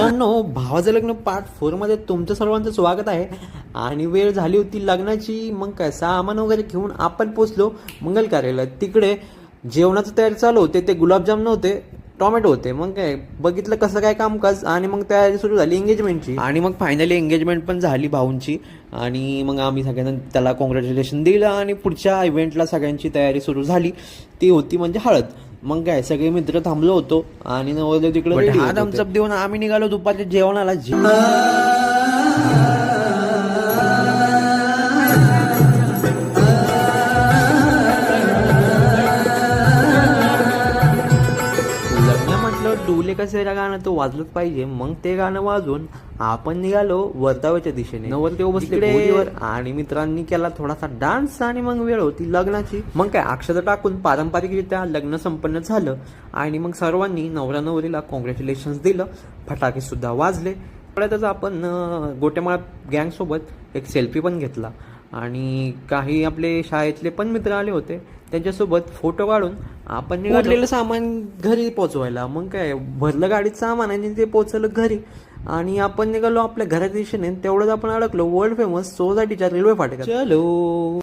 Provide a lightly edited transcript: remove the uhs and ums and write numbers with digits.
मित्रांनो, भावाचं लग्न पार्ट 4 मध्ये तुमचं सर्वांचं स्वागत आहे. आणि वेळ झाली होती लग्नाची. मग काय सामान वगैरे घेऊन आपण पोचलो मंगल कार्यालयात. तिकडे जेवणाची तयारी चालू होते. ते गुलाबजाम नव्हते, टोमॅटो होते. मग काय बघितलं कसं काय कामकाज, आणि मग तयारी सुरू झाली एंगेजमेंटची. आणि मग फायनली एंगेजमेंट पण झाली भाऊंची. आणि मग आम्ही सगळ्यांना त्याला कॉंग्रॅच्युलेशन दिलं आणि पुढच्या इव्हेंटला सगळ्यांची तयारी सुरू झाली. ती होती म्हणजे हळद. मग काय सगळे मित्र थांबलो होतो आणि नवरदेव तिकडे थम्सअप देऊन आम्ही निघालो दुपारच्या जेवणाला. लग्न म्हटलं डोले कसेरा गाणं तो वाजलंच पाहिजे. मग ते गाणं वाजून आपण निघालो वर्धावाच्या दिशेने. नवरदेव बसले घोडीवर आणि मित्रांनी केला थोडासा डान्स. आणि मग वेळ होती लग्नाची. मग काय अक्षता टाकून पारंपरिकरित्या लग्न संपन्न झालं. आणि मग सर्वांनी नवरा नवरीला कॉंग्रॅच्युलेशन्स दिलं. फटाके सुद्धा वाजले. त्यातच आपण गोटेमाळ गँग सोबत एक सेल्फी पण घेतला. आणि काही आपले शाळेतले पण मित्र आले होते, त्यांच्यासोबत फोटो काढून आपण निघालेलं सामान घरी पोचवायला. मग काय भरलं गाडीत सामान आणि ते पोचवलं घरी. आणि आपण निघालो आपल्या घराच्या दिशेने. तेवढंच आपण अडकलो वर्ल्ड फेमस सोसायटीच्या रेल्वे फाटकात. चलो.